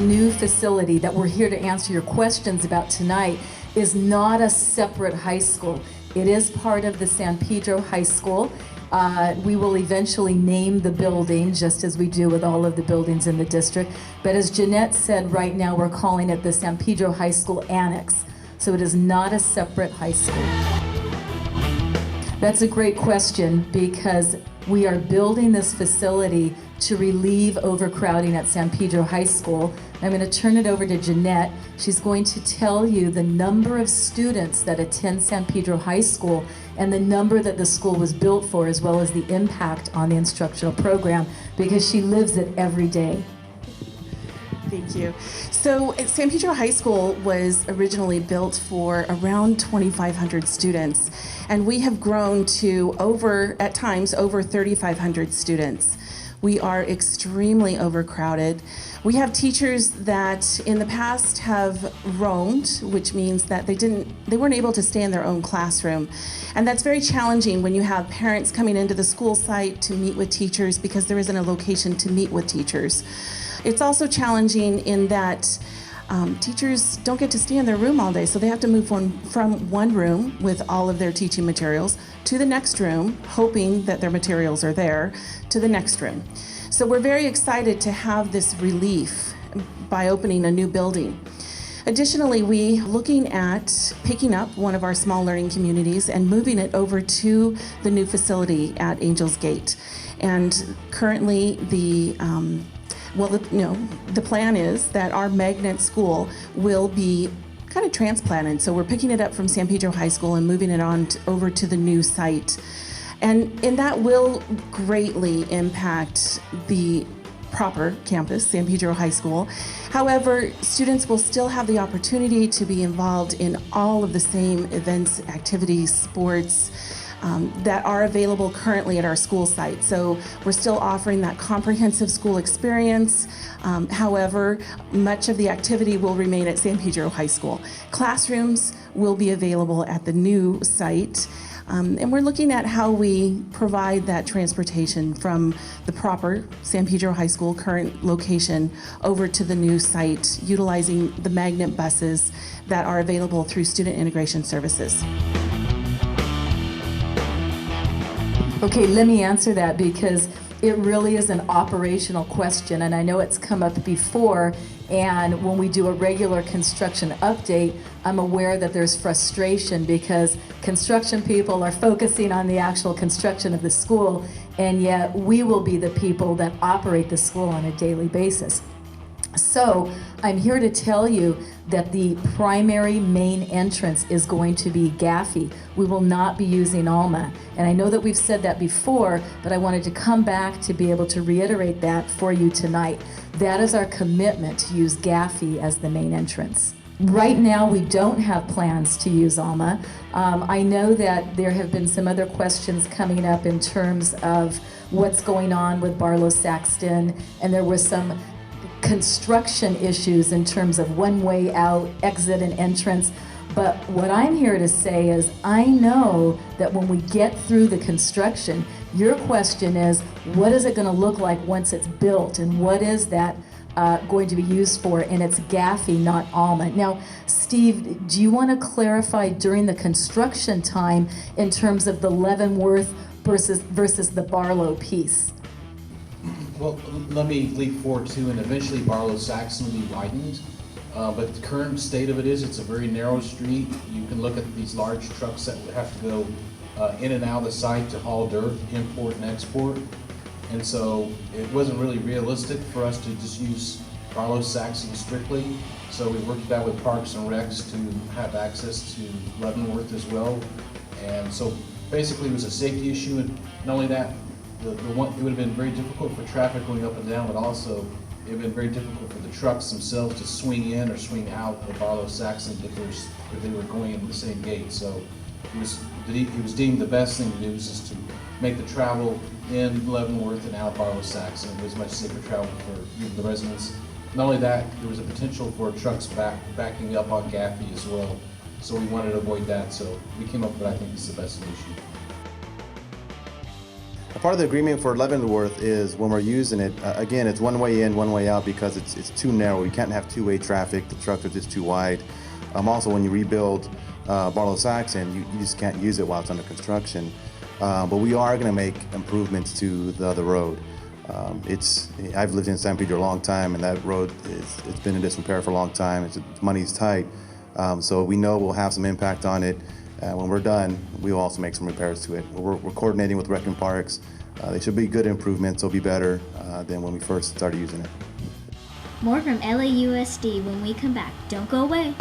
new facility that we're here to answer your questions about tonight is not a separate high school. It is part of the San Pedro High School. We will eventually name the building, just as we do with all of the buildings in the district. But as Jeanette said, right now we're calling it the San Pedro High School Annex. So it is not a separate high school. That's a great question, because we are building this facility to relieve overcrowding at San Pedro High School. I'm going to turn it over to Jeanette. She's going to tell you the number of students that attend San Pedro High School and the number that the school was built for, as well as the impact on the instructional program, because she lives it every day. Thank you. So San Pedro High School was originally built for around 2,500 students, and we have grown to at times over 3,500 students. We are extremely overcrowded. We have teachers that in the past have roamed, which means that they weren't able to stay in their own classroom. And that's very challenging when you have parents coming into the school site to meet with teachers because there isn't a location to meet with teachers. It's also challenging in that teachers don't get to stay in their room all day, so they have to move from one room with all of their teaching materials to the next room, hoping that their materials are there, to the next room. So we're very excited to have this relief by opening a new building. Additionally, we looking at picking up one of our small learning communities and moving it over to the new facility at Angels Gate. And currently the plan is that our magnet school will be kind of transplanted. So we're picking it up from San Pedro High School and moving it on over to the new site. And that will greatly impact the proper campus, San Pedro High School. However, students will still have the opportunity to be involved in all of the same events, activities, sports, that are available currently at our school site. So we're still offering that comprehensive school experience. However, much of the activity will remain at San Pedro High School. Classrooms will be available at the new site. And we're looking at how we provide that transportation from the proper San Pedro High School current location over to the new site, utilizing the magnet buses that are available through Student Integration Services. Okay, let me answer that, because it really is an operational question, and I know it's come up before, and when we do a regular construction update, I'm aware that there's frustration because construction people are focusing on the actual construction of the school, and yet we will be the people that operate the school on a daily basis. So I'm here to tell you that the primary main entrance is going to be Gaffey. We will not be using Alma. And I know that we've said that before, but I wanted to come back to be able to reiterate that for you tonight. That is our commitment, to use Gaffey as the main entrance. Right now, we don't have plans to use Alma. I know that there have been some other questions coming up in terms of what's going on with Barlow-Saxton, and there was some construction issues in terms of one-way out, exit, and entrance. But what I'm here to say is I know that when we get through the construction, your question is, what is it going to look like once it's built, and what is that going to be used for? And it's Gaffey, not Alma. Now, Steve, do you want to clarify during the construction time in terms of the Leavenworth versus the Barlow piece? Well, let me leap forward too, and eventually Barlow-Saxton will be widened. But the current state of it is it's a very narrow street. You can look at these large trucks that would have to go in and out of the site to haul dirt, import and export. And so it wasn't really realistic for us to just use Barlow-Saxton strictly. So we worked out with Parks and Recs to have access to Leavenworth as well. And so basically it was a safety issue, and not only that, it would have been very difficult for traffic going up and down, but also it would have been very difficult for the trucks themselves to swing in or swing out of Barlow-Saxton if they were going in the same gate. So it was deemed the best thing to do was just to make the travel in Leavenworth and out Barlow-Saxton. It was much safer travel for the residents. Not only that, there was a potential for trucks backing up on Gaffey as well. So we wanted to avoid that. So we came up with, I think, this is the best solution. Part of the agreement for Leavenworth is when we're using it, again, it's one way in, one way out because it's too narrow. You can't have two-way traffic. The trucks are just too wide. Also, when you rebuild Barlow-Saxon, you just can't use it while it's under construction. But we are going to make improvements to the other road. I've lived in San Pedro a long time, and that road it's been in disrepair for a long time. Money's tight, so we know we'll have some impact on it. When we're done, we'll also make some repairs to it. We're coordinating with Rec and Parks. They should be good improvements. They'll be better than when we first started using it. More from LAUSD when we come back. Don't go away.